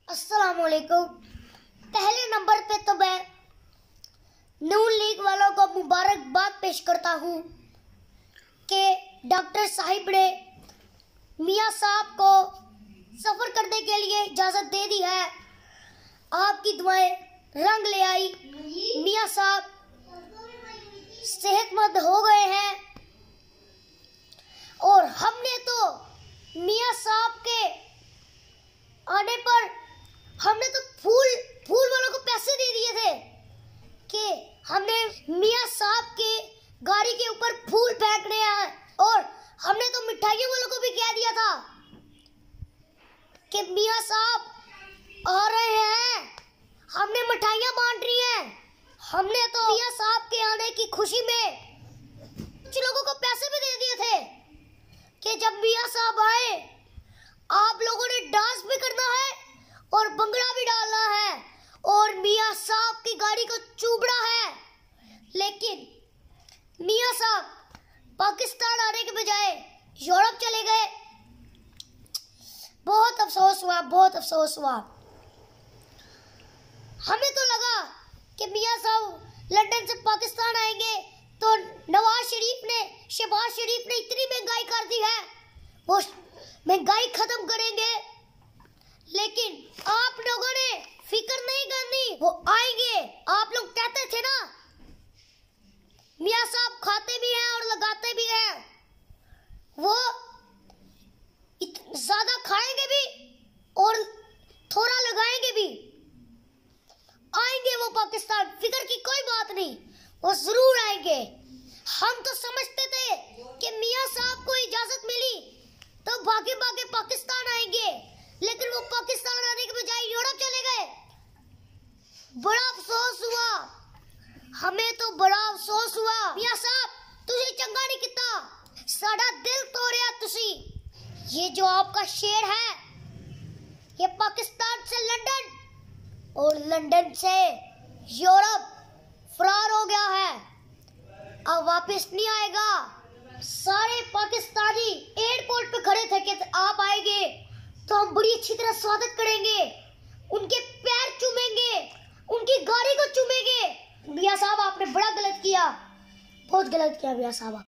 अस्सलाम वालेकुम। पहले नंबर पे तो मैं नून लीग वालों को मुबारकबाद पेश करता हूँ कि डॉक्टर साहिब ने मियाँ साहब को सफ़र करने के लिए इजाज़त दे दी है। आपकी दुआएं रंग ले आई, मियाँ साहब सेहतमंद हो गए हैं। और हमने तो मियाँ साहब के आने पर हमने तो फूल वालों को पैसे दे दिए थे कि हमने मियाँ साहब के गाड़ी के ऊपर फूल फेंकने हैं। और हमने तो मिठाइयों वालों को भी कह दिया था कि मियाँ साहब आ रहे हैं, हमने मिठाइयाँ बांट रही हैं। हमने तो मियाँ साहब के आने की खुशी में कुछ लोगों को पैसे भी दे दिए थे कि जब मियाँ साहब आए आप लोगों ने डांस भी करना है और भंगड़ा भी डालना है और मियाँ साहब की गाड़ी को चूबड़ा है। लेकिन मियाँ साहब पाकिस्तान आने के बजाय यूरोप चले गए। बहुत अफसोस हुआ, बहुत अफसोस हुआ। हमें तो लगा कि मियाँ साहब लंदन से पाकिस्तान आएंगे तो नवाज शरीफ ने, शहबाज शरीफ ने इतनी महंगाई कर दी है, वो महंगाई खत्म करेंगे। लेकिन आप लोगों ने फिक्र नहीं करनी, वो आएंगे। आप लोग कहते थे ना मियाँ साहब खाते भी हैं और लगाते भी हैं, वो ज्यादा खाएंगे भी और थोड़ा लगाएंगे भी। आएंगे वो पाकिस्तान, फिक्र की कोई बात नहीं, वो जरूर आएंगे। हम तो समझते थे कि मियाँ साहब को इजाजत मिली तो भागे भागे पाकिस्तान आएंगे, लेकिन वो पाकिस्तान आने के बजाय यूरोप चले गए। बड़ा अफसोस हुआ, हमें तो बड़ा अफसोस हुआ। मियाँ साहब तुझे चंगा नहीं किता, साडा दिल तोड़िया तुसी। ये जो आपका शेर है ये पाकिस्तान से लंदन और लंदन से यूरोप फरार हो गया है, अब वापस नहीं आएगा। सारे पाकिस्तानी एयरपोर्ट पे खड़े थे कि आप आएंगे तो हम बड़ी अच्छी तरह स्वागत करेंगे, उनके पैर चूमेंगे, उनकी गाड़ी को चूमेंगे। मियाँ साहब आपने बड़ा गलत किया, बहुत गलत किया मियाँ साहब।